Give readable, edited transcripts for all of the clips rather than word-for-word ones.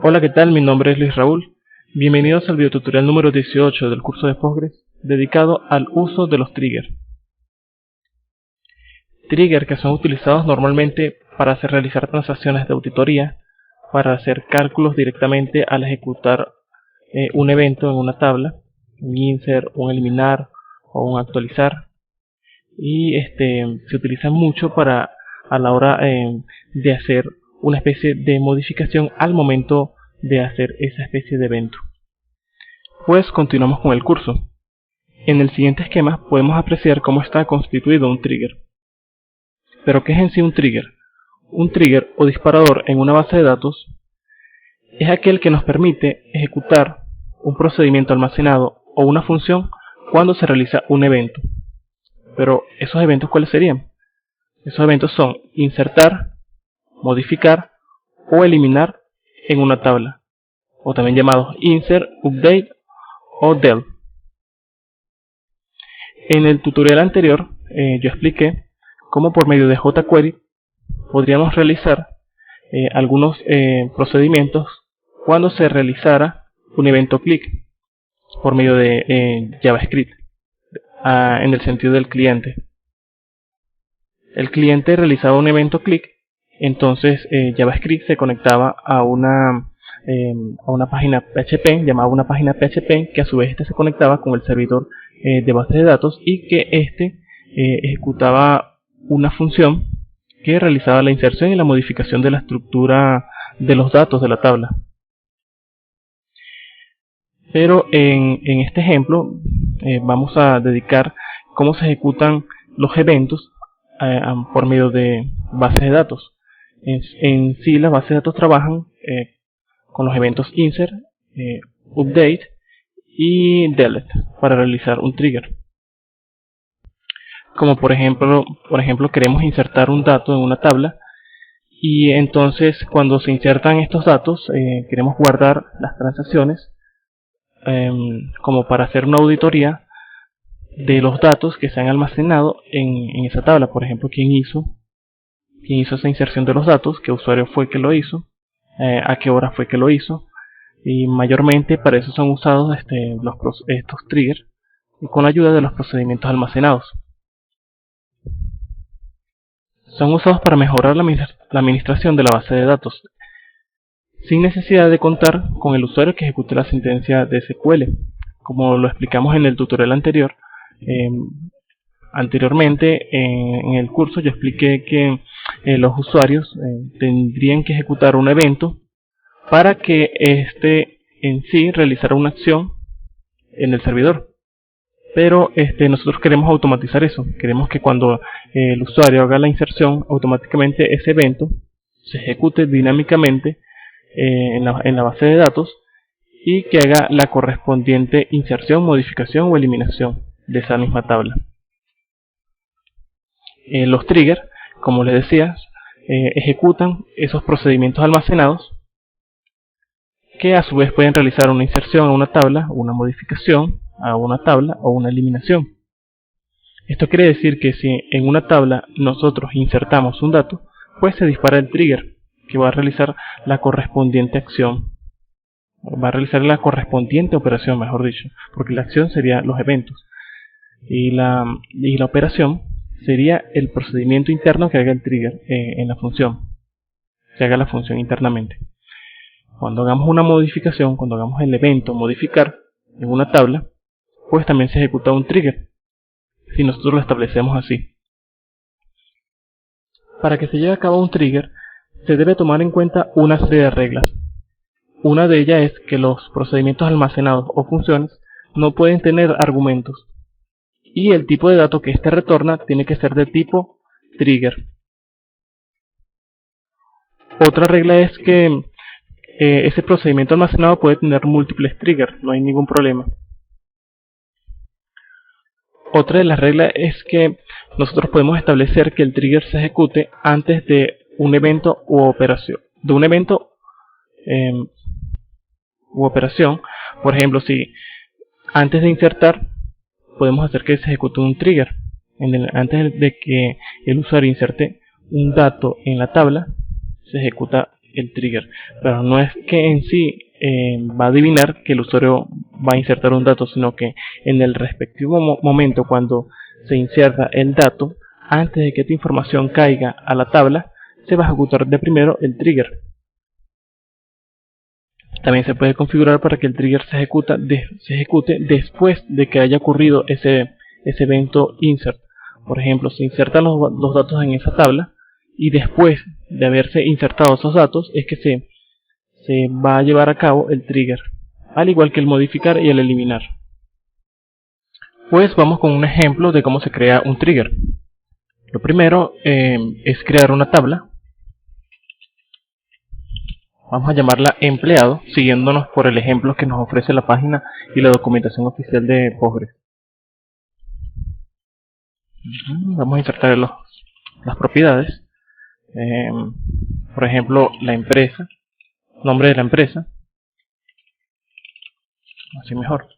Hola, ¿qué tal? Mi nombre es Luis Raúl. Bienvenidos al videotutorial número 18 del curso de Postgres dedicado al uso de los triggers. Triggers que son utilizados normalmente para realizar transacciones de auditoría, para hacer cálculos directamente al ejecutar un evento en una tabla, un insert, un eliminar o un actualizar. Y se utilizan mucho a la hora de hacer una especie de modificación al momento de hacer esa especie de evento. Pues continuamos con el curso. En el siguiente esquema podemos apreciar cómo está constituido un trigger. ¿Pero qué es en sí un trigger? Un trigger o disparador en una base de datos es aquel que nos permite ejecutar un procedimiento almacenado o una función cuando se realiza un evento. Pero ¿esos eventos cuáles serían? Esos eventos son insertar, modificar o eliminar en una tabla, o también llamados insert, update o del. En el tutorial anterior yo expliqué cómo por medio de jQuery podríamos realizar algunos procedimientos cuando se realizara un evento click por medio de JavaScript en el sentido del cliente. El cliente realizaba un evento click, entonces JavaScript se conectaba a una página PHP, llamada una página PHP, que a su vez se conectaba con el servidor de base de datos y que ejecutaba una función que realizaba la inserción y la modificación de la estructura de los datos de la tabla. Pero en este ejemplo vamos a dedicar cómo se ejecutan los eventos por medio de bases de datos. En sí las bases de datos trabajan con los eventos insert, update y delete para realizar un trigger. Como por ejemplo queremos insertar un dato en una tabla y entonces cuando se insertan estos datos queremos guardar las transacciones como para hacer una auditoría de los datos que se han almacenado en esa tabla. Por ejemplo, quién hizo esa inserción de los datos, qué usuario fue que lo hizo, a qué hora fue que lo hizo, y mayormente para eso son usados estos triggers con la ayuda de los procedimientos almacenados. Son usados para mejorar la administración de la base de datos sin necesidad de contar con el usuario que ejecute la sentencia de SQL. Como lo explicamos en el tutorial anterior, anteriormente en el curso yo expliqué que los usuarios tendrían que ejecutar un evento para que en sí realizara una acción en el servidor. Pero nosotros queremos automatizar eso. Queremos que cuando el usuario haga la inserción, automáticamente ese evento se ejecute dinámicamente en la base de datos y que haga la correspondiente inserción, modificación o eliminación de esa misma tabla. Los triggers, como les decía, ejecutan esos procedimientos almacenados que a su vez pueden realizar una inserción a una tabla, una modificación a una tabla o una eliminación. Esto quiere decir que si en una tabla nosotros insertamos un dato, pues se dispara el trigger que va a realizar la correspondiente acción. Va a realizar la correspondiente operación, mejor dicho, porque la acción sería los eventos y la operación sería el procedimiento interno que haga el trigger en la función, que haga la función internamente. Cuando hagamos una modificación, cuando hagamos el evento modificar en una tabla, pues también se ejecuta un trigger si nosotros lo establecemos así. Para que se lleve a cabo un trigger se debe tomar en cuenta una serie de reglas. Una de ellas es que los procedimientos almacenados o funciones no pueden tener argumentos y el tipo de dato que éste retorna tiene que ser de tipo trigger. Otra regla es que ese procedimiento almacenado puede tener múltiples triggers, no hay ningún problema. Otra de las reglas es que nosotros podemos establecer que el trigger se ejecute antes de un evento u operación. Por ejemplo, si antes de insertar podemos hacer que se ejecute un trigger. Antes de que el usuario inserte un dato en la tabla, se ejecuta el trigger, pero no es que en sí va a adivinar que el usuario va a insertar un dato, sino que en el respectivo momento cuando se inserta el dato, antes de que esta información caiga a la tabla, se va a ejecutar de primero el trigger. También se puede configurar para que el trigger se ejecute después de que haya ocurrido ese evento insert. Por ejemplo, se insertan los datos en esa tabla y después de haberse insertado esos datos es que se va a llevar a cabo el trigger, al igual que el modificar y el eliminar. Pues vamos con un ejemplo de cómo se crea un trigger. Lo primero es crear una tabla. Vamos a llamarla empleado, siguiéndonos por el ejemplo que nos ofrece la página y la documentación oficial de Postgres. Vamos a insertar las propiedades. Por ejemplo, la empresa, nombre de la empresa, así mejor,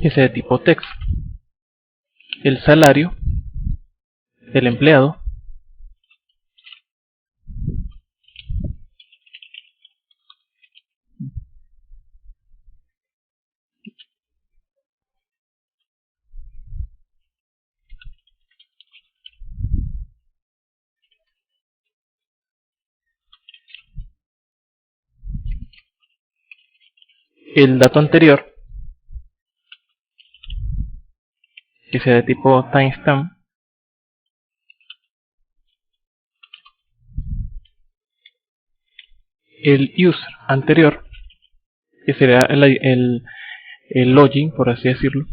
que sea de tipo text, el salario del empleado, el dato anterior, que sea de tipo timestamp, el user anterior, que será el login, por así decirlo,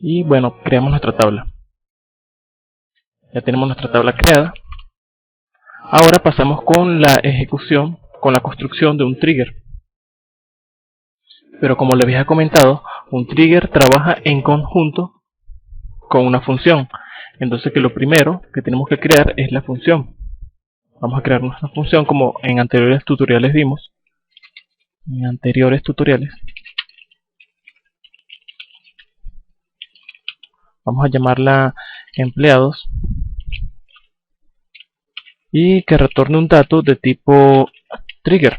y bueno, creamos nuestra tabla. Ya tenemos nuestra tabla creada. Ahora pasamos con la ejecución, con la construcción de un trigger. Pero como les había comentado, un trigger trabaja en conjunto con una función. Entonces que lo primero que tenemos que crear es la función. Vamos a crear nuestra función como en anteriores tutoriales vimos. Vamos a llamarla empleados. Y que retorne un dato de tipo trigger.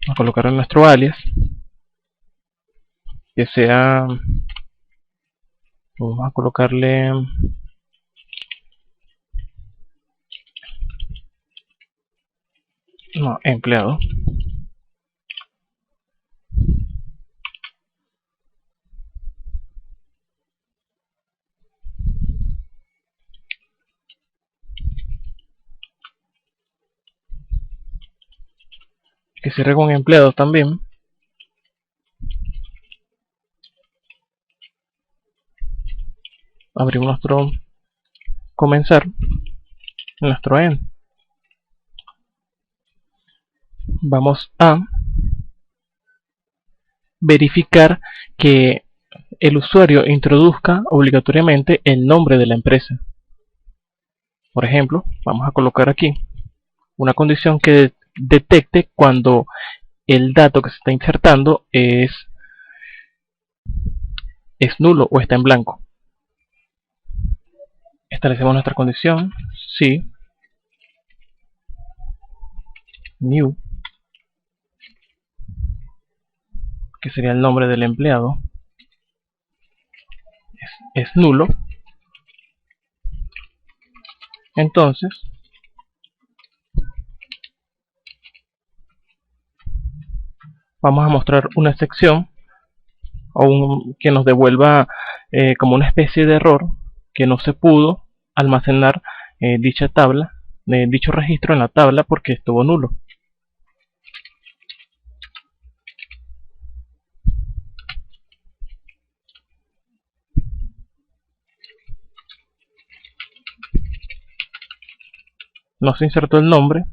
Vamos a colocar en nuestro alias. Que sea... Vamos a colocarle... No, empleado. Que cierre con empleado también. Abrimos nuestro comenzar, nuestro end. Vamos a verificar que el usuario introduzca obligatoriamente el nombre de la empresa. Por ejemplo, vamos a colocar aquí una condición que detecte cuando el dato que se está insertando es nulo o está en blanco. Establecemos nuestra condición, sí, new, que sería el nombre del empleado, es nulo. Entonces vamos a mostrar una sección o que nos devuelva como una especie de error que no se pudo almacenar dicha tabla, dicho registro en la tabla porque estuvo nulo. No se insertó el nombre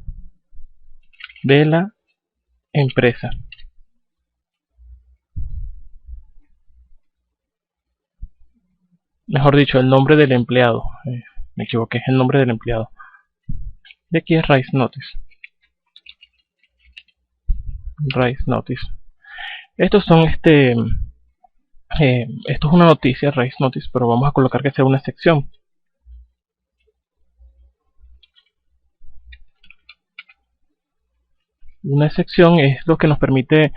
de la empresa. Mejor dicho, el nombre del empleado. Me equivoqué, es el nombre del empleado. De aquí es Raise Notice. Raise Notice. Estos son Esto es una noticia, raíz notice, pero vamos a colocar que sea una sección. Una sección es lo que nos permite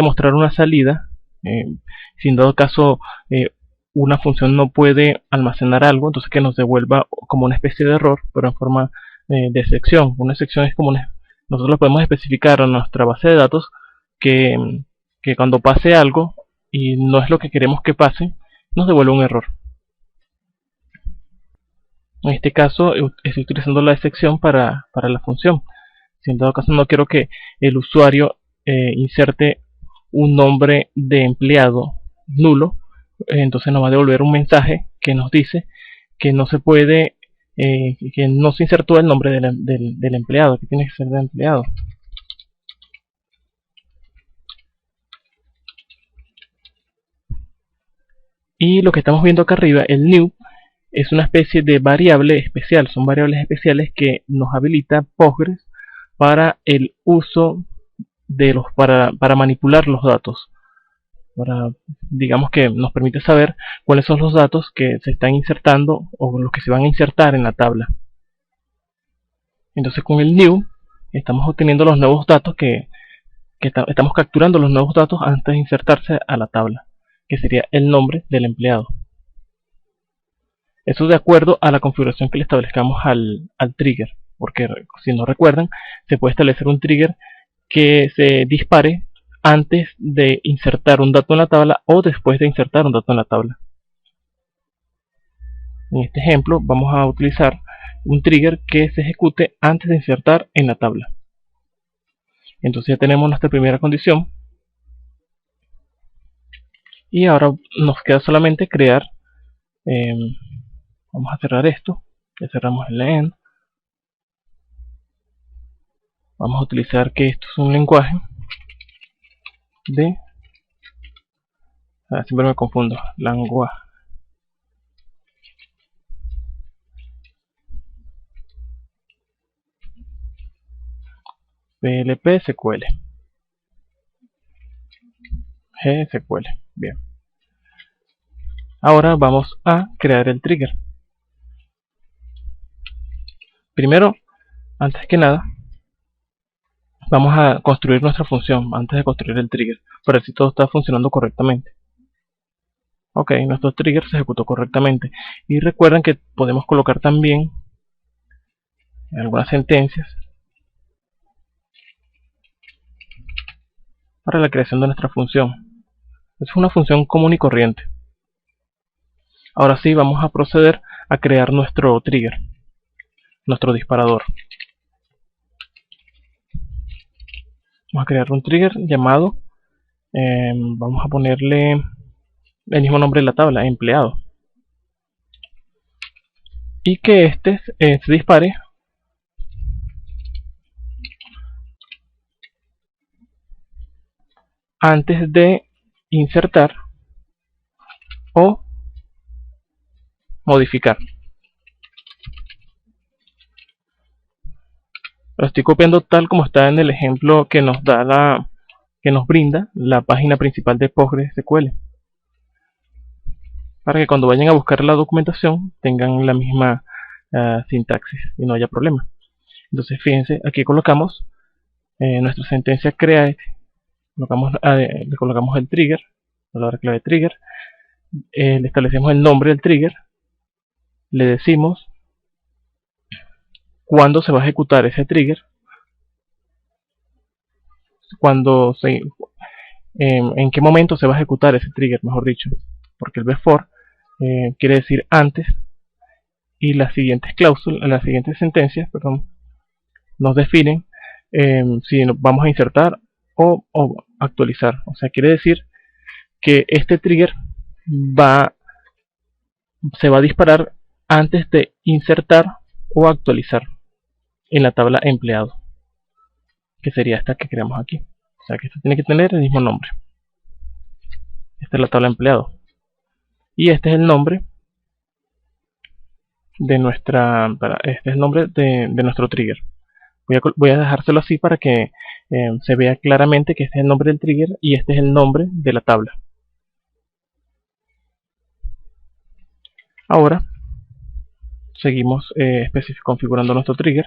mostrar una salida. Si en dado caso una función no puede almacenar algo, entonces que nos devuelva como una especie de error, pero en forma de sección. Una sección es como nosotros lo podemos especificar en nuestra base de datos que cuando pase algo y no es lo que queremos que pase, nos devuelve un error. En este caso estoy utilizando la excepción para la función. Si en dado caso no quiero que el usuario inserte un nombre de empleado nulo, entonces nos va a devolver un mensaje que nos dice que no se puede, que no se insertó el nombre del empleado, que tiene que ser del empleado. Y lo que estamos viendo acá arriba, el new, es una especie de variable especial. Son variables especiales que nos habilita Postgres para el uso de para manipular los datos. Digamos que nos permite saber cuáles son los datos que se están insertando o los que se van a insertar en la tabla. Entonces con el new estamos obteniendo los nuevos datos estamos capturando los nuevos datos antes de insertarse a la tabla, que sería el nombre del empleado. Eso de acuerdo a la configuración que le establezcamos al trigger, porque si no recuerdan, se puede establecer un trigger que se dispare antes de insertar un dato en la tabla o después de insertar un dato en la tabla. En este ejemplo vamos a utilizar un trigger que se ejecute antes de insertar en la tabla. Entonces ya tenemos nuestra primera condición y ahora nos queda solamente crear. Vamos a cerrar esto, ya cerramos el end. Vamos a utilizar que esto es un lenguaje de, siempre me confundo, lenguaje PLP SQL GSQL. Bien, ahora vamos a crear el trigger. Primero, antes que nada, vamos a construir nuestra función antes de construir el trigger, para ver si todo está funcionando correctamente. Ok, nuestro trigger se ejecutó correctamente. Y recuerden que podemos colocar también algunas sentencias para la creación de nuestra función. Es una función común y corriente. Ahora sí, vamos a proceder a crear nuestro trigger, nuestro disparador. Vamos a crear un trigger llamado, vamos a ponerle el mismo nombre de la tabla, empleado. Y que este se dispare antes de insertar o modificar. Lo estoy copiando tal como está en el ejemplo que nos da que nos brinda la página principal de PostgreSQL, para que cuando vayan a buscar la documentación tengan la misma sintaxis y no haya problema. Entonces fíjense, aquí colocamos nuestra sentencia create, le colocamos el trigger, la palabra clave trigger, le establecemos el nombre del trigger, le decimos cuándo se va a ejecutar ese trigger, en qué momento se va a ejecutar ese trigger, mejor dicho, porque el before quiere decir antes, y las siguientes cláusulas, las siguientes sentencias, perdón, nos definen si vamos a insertar o actualizar. O sea, quiere decir que este trigger se va a disparar antes de insertar o actualizar en la tabla empleado, que sería esta que creamos aquí. O sea que esto tiene que tener el mismo nombre. Esta es la tabla empleado y este es el nombre de nuestro trigger. Voy a dejárselo así para que se vea claramente que este es el nombre del trigger y este es el nombre de la tabla. Ahora seguimos configurando nuestro trigger.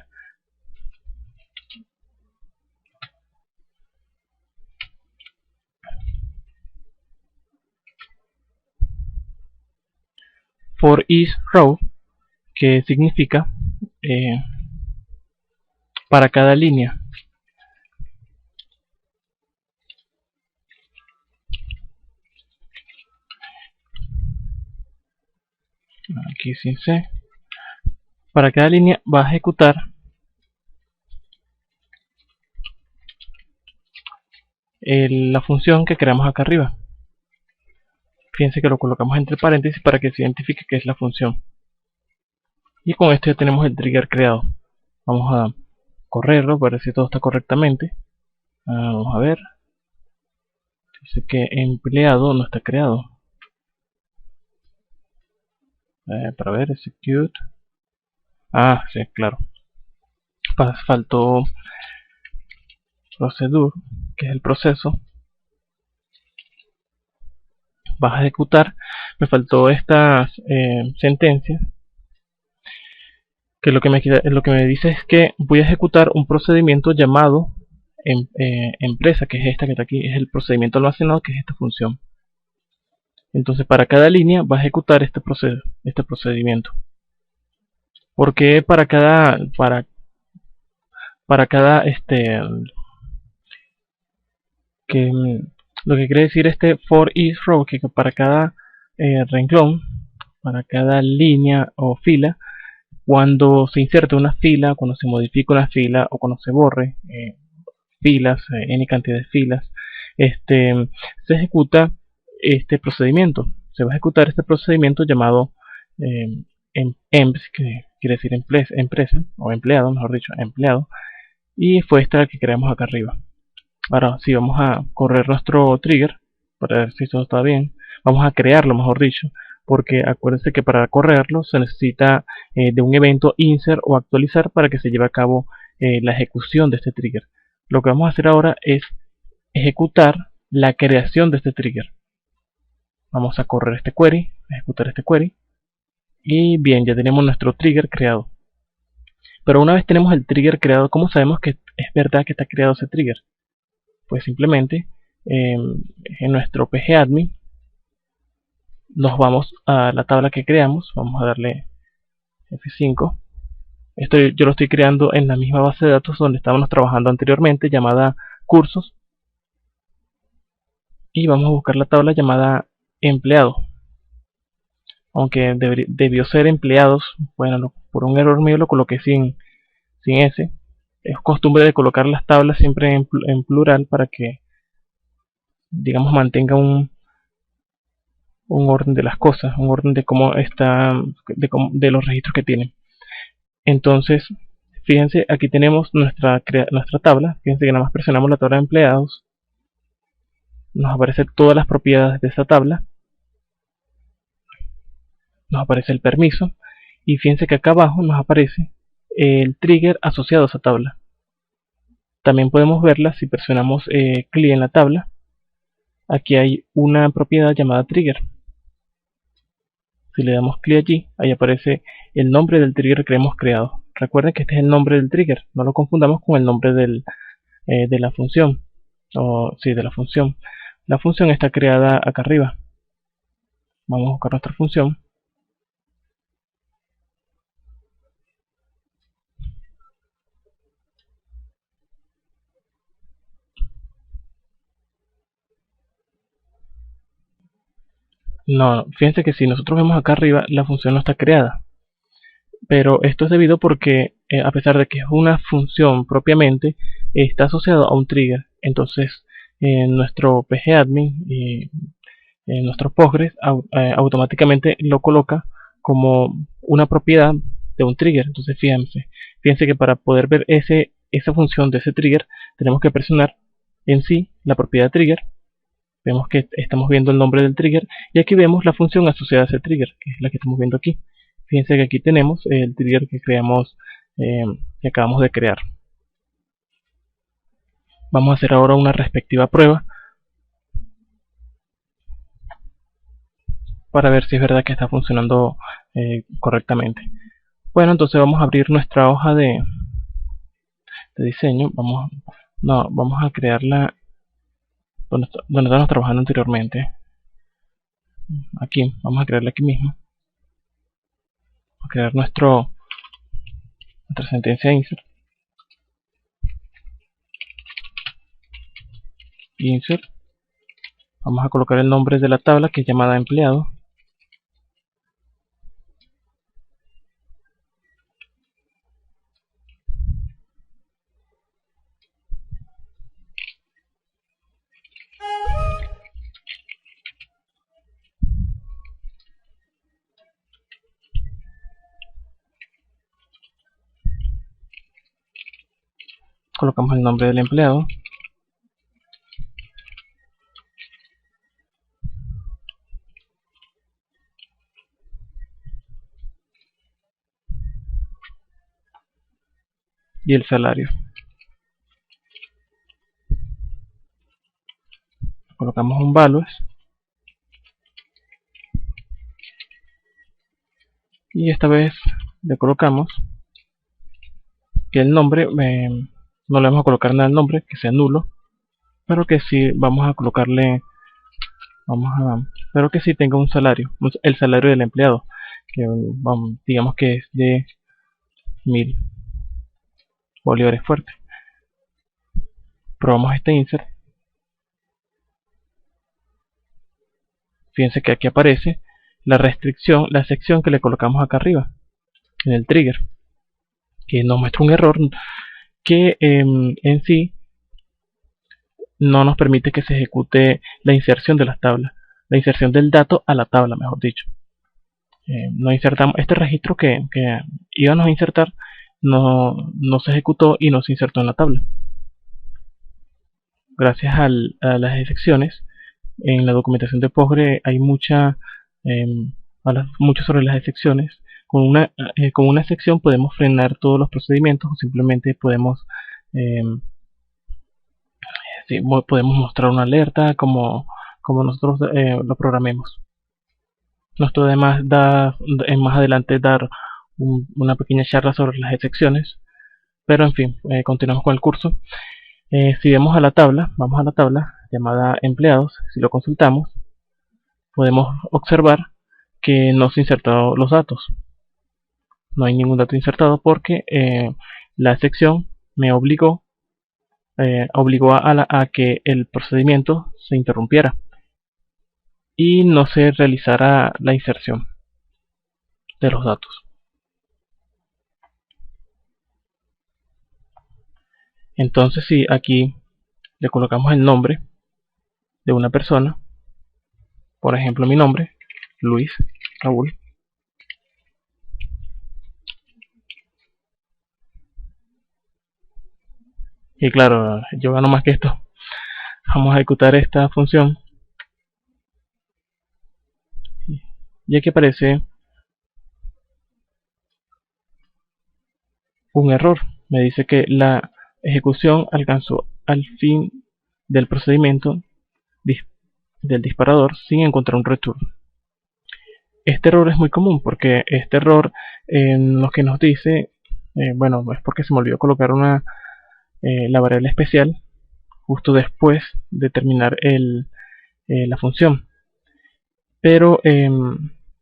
For each row, que significa para cada línea. Aquí sin C. Para cada línea va a ejecutar la función que creamos acá arriba. Fíjense que lo colocamos entre paréntesis para que se identifique que es la función. Y con esto ya tenemos el trigger creado. Vamos a correrlo para ver si todo está correctamente. Vamos a ver. Dice que empleado no está creado. Para ver, execute. Sí, claro. Faltó procedure, que es el proceso. Vas a ejecutar. Me faltó estas sentencias. Que lo que me dice es que voy a ejecutar un procedimiento llamado empresa, que es esta que está aquí, es el procedimiento almacenado, que es esta función. Entonces para cada línea va a ejecutar este procedimiento. Porque para cada lo que quiere decir for each row, que para cada renglón, para cada línea o fila, cuando se inserta una fila, cuando se modifica una fila o cuando se borre filas, n cantidad de filas, se ejecuta este procedimiento. Se va a ejecutar este procedimiento llamado emps, que quiere decir empresa o empleado, mejor dicho, empleado, y fue esta que creamos acá arriba. Ahora sí, vamos a correr nuestro trigger para ver si todo está bien. Vamos a crearlo, mejor dicho, porque acuérdense que para correrlo se necesita de un evento insert o actualizar para que se lleve a cabo la ejecución de este trigger. Lo que vamos a hacer ahora es ejecutar la creación de este trigger. Vamos a correr este query, ejecutar este query, y bien, ya tenemos nuestro trigger creado. Pero una vez tenemos el trigger creado, ¿cómo sabemos que es verdad que está creado ese trigger? Pues simplemente en nuestro pgadmin nos vamos a la tabla que creamos. Vamos a darle F5. Yo lo estoy creando en la misma base de datos donde estábamos trabajando anteriormente, llamada cursos, y vamos a buscar la tabla llamada empleado, aunque debió ser empleados. Bueno, por un error mío lo coloqué sin S. Es costumbre de colocar las tablas siempre en plural para que, digamos, mantenga un orden de las cosas, un orden de cómo está, de los registros que tienen. Entonces, fíjense, aquí tenemos nuestra tabla. Fíjense que nada más presionamos la tabla de empleados, nos aparecen todas las propiedades de esa tabla, nos aparece el permiso, y fíjense que acá abajo nos aparece el trigger asociado a esa tabla. También podemos verla si presionamos clic en la tabla. Aquí hay una propiedad llamada trigger. Si le damos clic allí, ahí aparece el nombre del trigger que hemos creado. Recuerden que este es el nombre del trigger, no lo confundamos con el nombre de la función. De la función. La función está creada acá arriba. Vamos a buscar nuestra función. No, fíjense que si nosotros vemos acá arriba, la función no está creada. Pero esto es debido porque, a pesar de que es una función propiamente, está asociado a un trigger. Entonces, en nuestro pgadmin y en nuestro Postgres automáticamente lo coloca como una propiedad de un trigger. Entonces, fíjense que para poder ver esa función de ese trigger, tenemos que presionar en sí la propiedad trigger. Vemos que estamos viendo el nombre del trigger, y aquí vemos la función asociada a ese trigger, que es la que estamos viendo aquí. Fíjense que aquí tenemos el trigger que creamos, que acabamos de crear. Vamos a hacer ahora una respectiva prueba para ver si es verdad que está funcionando correctamente. Bueno, entonces vamos a abrir nuestra hoja de diseño. Vamos a crearla donde estábamos trabajando anteriormente. Aquí, vamos a crearla aquí mismo. Vamos a crear nuestra sentencia insert. Vamos a colocar el nombre de la tabla, que es llamada empleado. Colocamos el nombre del empleado. Y el salario. Colocamos un values. Y esta vez le colocamos que el nombre, no le vamos a colocar nada al nombre, que sea nulo, pero que sí vamos a colocarle, pero que sí tenga un salario, el salario del empleado, que digamos que es de 1000 bolívares fuertes. Probamos este insert. Fíjense que aquí aparece la restricción, la sección que le colocamos acá arriba, en el trigger, que nos muestra un error que en sí no nos permite que se ejecute la inserción de las tablas, la inserción del dato a la tabla, mejor dicho. No insertamos este registro que íbamos a insertar, no se ejecutó y no se insertó en la tabla. Gracias a las excepciones, en la documentación de Postgre hay mucho sobre las excepciones. Con una excepción podemos frenar todos los procedimientos, o simplemente podemos podemos mostrar una alerta como nosotros lo programemos. Nosotros además más adelante dar una pequeña charla sobre las excepciones, pero en fin, continuamos con el curso. Si vamos a la tabla, vamos a la tabla llamada empleados. Si lo consultamos, podemos observar que no se han insertado los datos. No hay ningún dato insertado porque la excepción me obligó a que el procedimiento se interrumpiera y no se realizara la inserción de los datos. Entonces, si aquí le colocamos el nombre de una persona, por ejemplo mi nombre, Luis Raúl, y claro, yo gano más que esto. Vamos a ejecutar esta función y aquí aparece un error. Me dice que la ejecución alcanzó al fin del procedimiento del disparador sin encontrar un return. Este error es muy común porque este error lo que nos dice, bueno, es porque se me olvidó colocar la variable especial justo después de terminar la función. Pero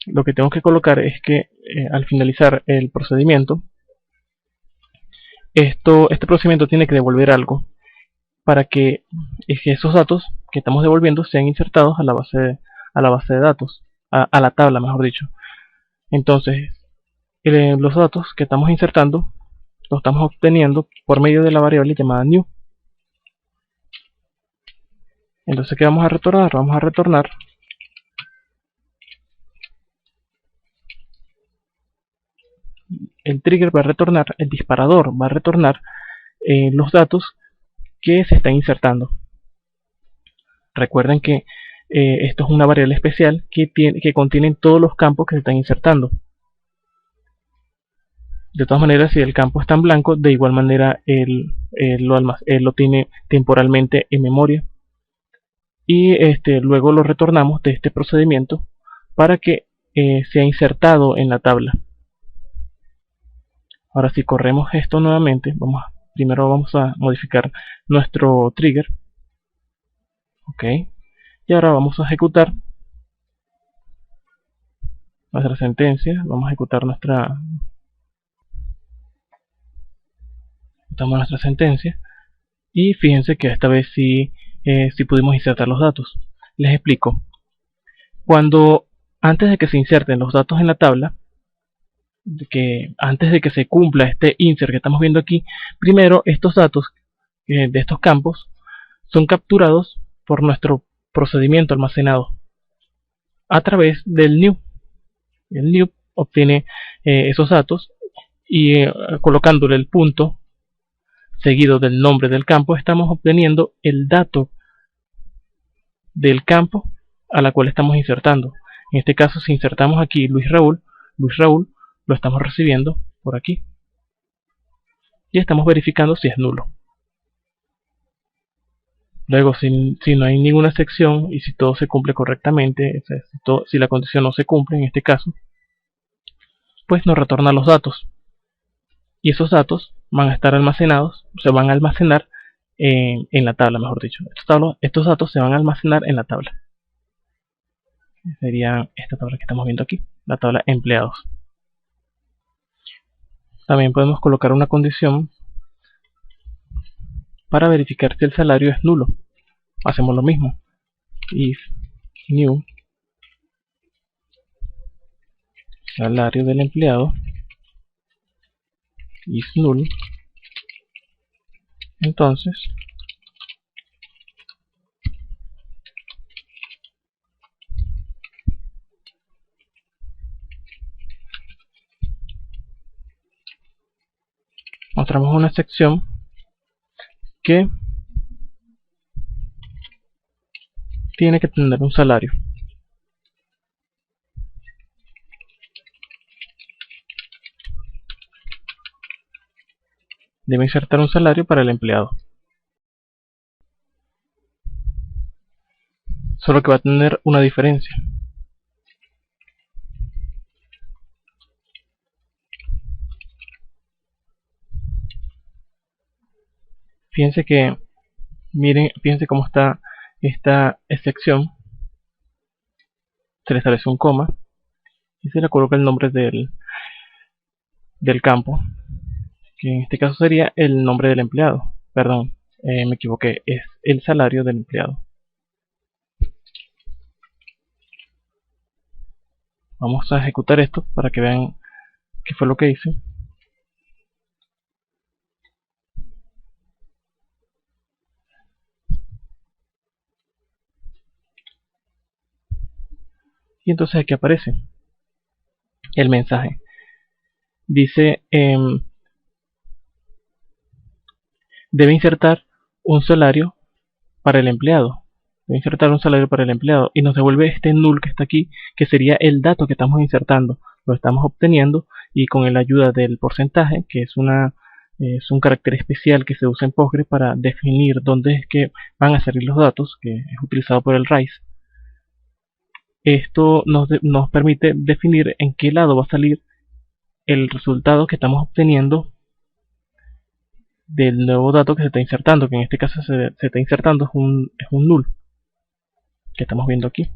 lo que tengo que colocar es que al finalizar el procedimiento, este procedimiento tiene que devolver algo para que esos datos que estamos devolviendo sean insertados a la base de datos, a la tabla, mejor dicho. Entonces, los datos que estamos insertando los estamos obteniendo por medio de la variable llamada new. Entonces, ¿qué vamos a retornar? Vamos a retornar el trigger, va a retornar, el disparador va a retornar los datos que se están insertando. Recuerden que esto es una variable especial que contiene todos los campos que se están insertando. De todas maneras, si el campo está en blanco, de igual manera él lo tiene temporalmente en memoria. Y luego lo retornamos de este procedimiento para que sea insertado en la tabla. Ahora si corremos esto nuevamente, primero vamos a modificar nuestro trigger. Ok, y ahora vamos a ejecutar nuestra sentencia. Vamos a ejecutar nuestra sentencia, y fíjense que esta vez sí pudimos insertar los datos. Les explico. Antes de que se inserten los datos en la tabla, antes de que se cumpla este insert que estamos viendo aquí, primero estos datos de estos campos son capturados por nuestro procedimiento almacenado a través del new. El new obtiene esos datos, y colocándole el punto seguido del nombre del campo, estamos obteniendo el dato del campo a la cual estamos insertando. En este caso, si insertamos aquí Luis Raúl lo estamos recibiendo por aquí, y estamos verificando si es nulo. Luego, si no hay ninguna excepción y si todo se cumple correctamente, o sea, si la condición no se cumple en este caso, pues nos retorna los datos, y esos datos van a estar almacenados, se van a almacenar en la tabla, mejor dicho. Estos datos se van a almacenar en la tabla. Sería esta tabla que estamos viendo aquí, la tabla empleados. También podemos colocar una condición para verificar si el salario es nulo. Hacemos lo mismo. If new salario del empleado is null, entonces mostramos una sección que tiene que tener un salario. Debe insertar un salario para el empleado. Solo que va a tener una diferencia. Fíjense cómo está esta excepción. Se le establece un coma y se le coloca el nombre del campo, que en este caso sería el nombre del empleado. Perdón, me equivoqué, es el salario del empleado. Vamos a ejecutar esto para que vean qué fue lo que hice. Y entonces aquí aparece el mensaje. Dice, debe insertar un salario para el empleado. Debe insertar un salario para el empleado. Y nos devuelve este null que está aquí, que sería el dato que estamos insertando. Lo estamos obteniendo, y con la ayuda del porcentaje, que es un carácter especial que se usa en Postgre para definir dónde es que van a salir los datos, que es utilizado por el RAIS. Esto nos permite definir en qué lado va a salir el resultado que estamos obteniendo del nuevo dato que se está insertando, que en este caso se está insertando es un null que estamos viendo aquí,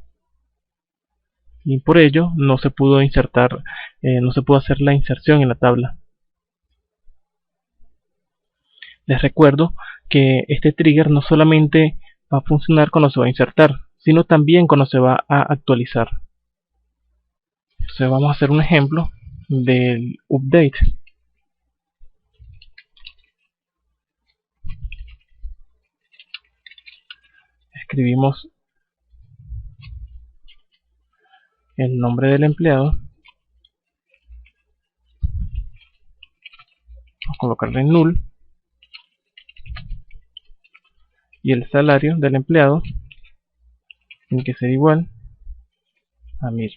y por ello no se pudo insertar, no se pudo hacer la inserción en la tabla. Les recuerdo que este trigger no solamente va a funcionar cuando se va a insertar, sino también cuando se va a actualizar. Entonces vamos a hacer un ejemplo del update. Escribimos el nombre del empleado, vamos a colocarle null, y el salario del empleado tiene que ser igual a 1000.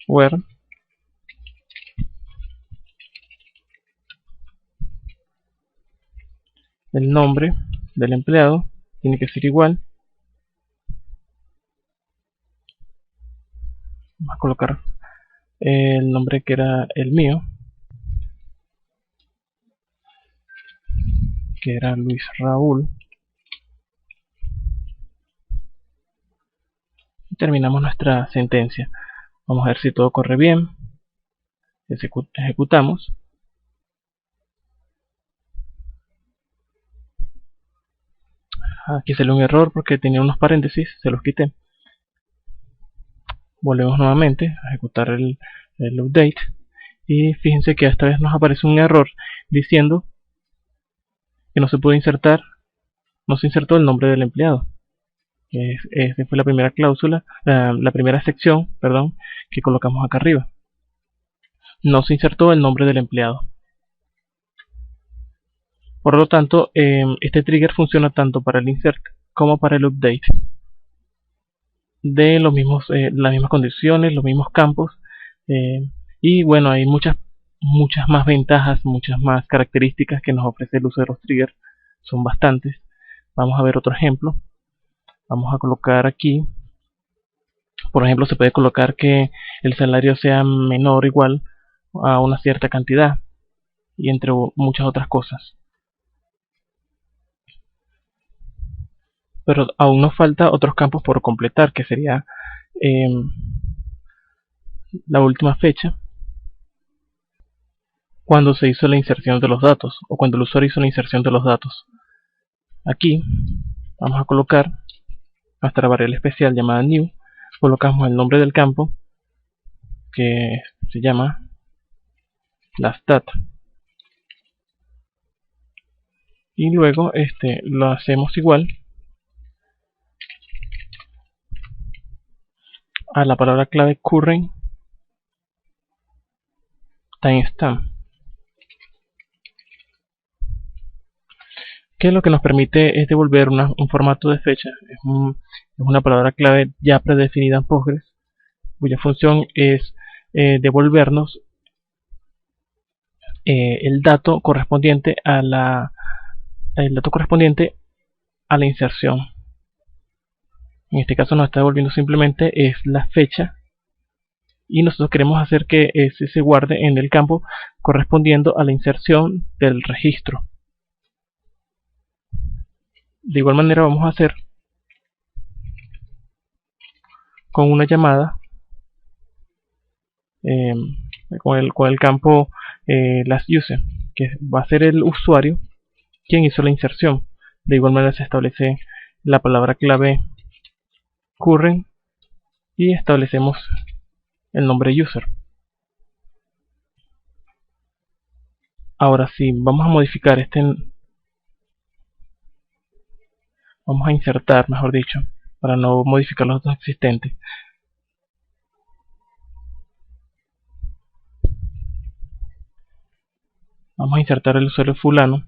Where el nombre del empleado tiene que ser igual. Vamos a colocar el nombre que era el mío, que era Luis Raúl. Y terminamos nuestra sentencia. Vamos a ver si todo corre bien. Ejecutamos. Aquí salió un error porque tenía unos paréntesis, se los quité. Volvemos nuevamente a ejecutar el update. Y fíjense que esta vez nos aparece un error diciendo que no se puede insertar, no se insertó el nombre del empleado. Esta fue la primera cláusula, la primera sección, perdón, que colocamos acá arriba. No se insertó el nombre del empleado. Por lo tanto, este trigger funciona tanto para el insert como para el update. De los mismos, las mismas condiciones, los mismos campos. Y bueno, hay muchas más ventajas, muchas más características que nos ofrece el uso de los triggers. Son bastantes. Vamos a ver otro ejemplo. Vamos a colocar aquí, por ejemplo, se puede colocar que el salario sea menor o igual a una cierta cantidad, y entre muchas otras cosas. Pero aún nos falta otros campos por completar, que sería la última fecha, cuando se hizo la inserción de los datos, o cuando el usuario hizo la inserción de los datos. Aquí vamos a colocar nuestra variable especial llamada new. Colocamos el nombre del campo, que se llama last data, y luego lo hacemos igual a la palabra clave current timestamp, que lo que nos permite es devolver un formato de fecha. Es una palabra clave ya predefinida en Postgres, cuya función es devolvernos el dato correspondiente a la inserción. En este caso nos está devolviendo simplemente es la fecha, y nosotros queremos hacer que ese se guarde en el campo correspondiendo a la inserción del registro. De igual manera vamos a hacer con una llamada con el campo last user, que va a ser el usuario quien hizo la inserción. De igual manera se establece la palabra clave current y establecemos el nombre user. Ahora sí, vamos a modificar vamos a insertar, mejor dicho, para no modificar los datos existentes. Vamos a insertar el usuario fulano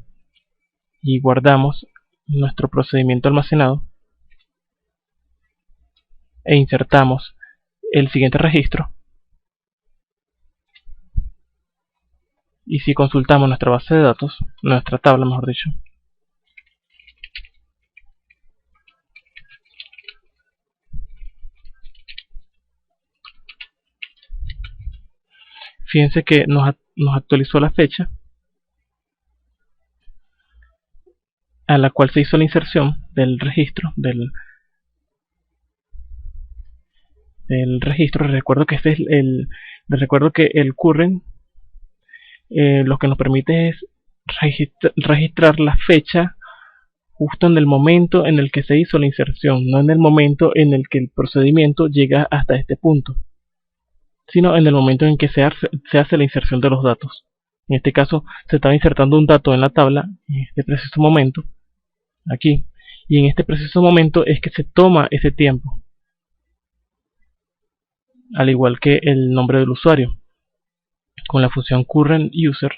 y guardamos nuestro procedimiento almacenado e insertamos el siguiente registro. Y si consultamos nuestra base de datos, nuestra tabla mejor dicho, fíjense que nos actualizó la fecha a la cual se hizo la inserción del registro del registro. Recuerdo que el current lo que nos permite es registrar la fecha justo en el momento en el que se hizo la inserción, no en el momento en el que el procedimiento llega hasta este punto, sino en el momento en que se hace la inserción de los datos. En este caso se estaba insertando un dato en la tabla en este preciso momento, aquí, y en este preciso momento es que se toma ese tiempo, al igual que el nombre del usuario. Con la función current user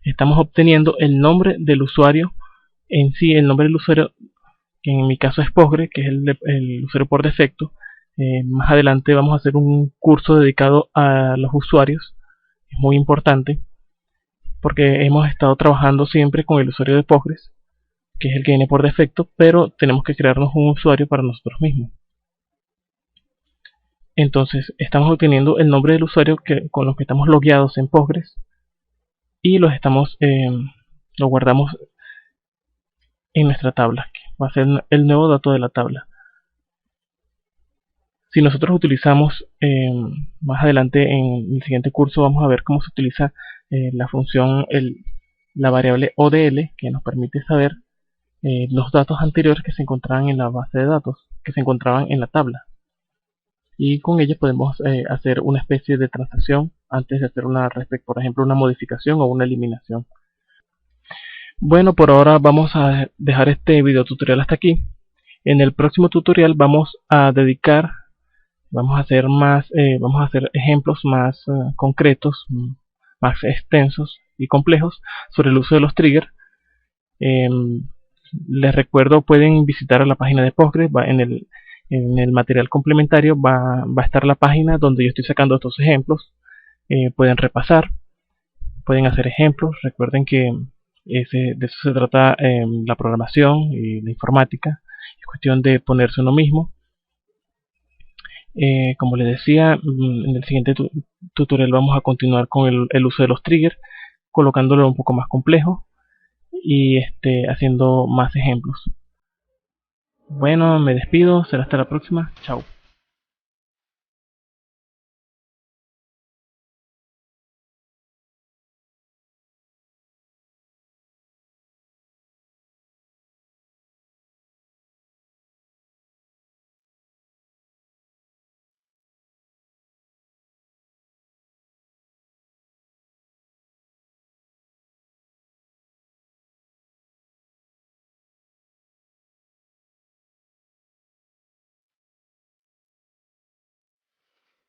estamos obteniendo el nombre del usuario en sí, el nombre del usuario, que en mi caso es Postgres, que es el usuario por defecto. Más adelante vamos a hacer un curso dedicado a los usuarios. Es muy importante porque hemos estado trabajando siempre con el usuario de Postgres, que es el que viene por defecto, pero tenemos que crearnos un usuario para nosotros mismos. Entonces estamos obteniendo el nombre del usuario con los que estamos logueados en Postgres y lo guardamos en nuestra tabla, que va a ser el nuevo dato de la tabla. Si nosotros utilizamos, más adelante en el siguiente curso vamos a ver cómo se utiliza la función, la variable ODL, que nos permite saber los datos anteriores que se encontraban en la base de datos, que se encontraban en la tabla. Y con ella podemos hacer una especie de transacción antes de hacer por ejemplo, una modificación o una eliminación. Bueno, por ahora vamos a dejar este video tutorial hasta aquí. En el próximo tutorial vamos a hacer ejemplos más concretos, más extensos y complejos sobre el uso de los triggers. Les recuerdo, pueden visitar a la página de Postgres. En el material complementario va a estar la página donde yo estoy sacando estos ejemplos. Pueden repasar, pueden hacer ejemplos. Recuerden que de eso se trata la programación y la informática. Es cuestión de ponerse uno mismo. Como les decía, en el siguiente tutorial vamos a continuar con el uso de los triggers, colocándolo un poco más complejo y haciendo más ejemplos. Bueno, me despido, será hasta la próxima, chao.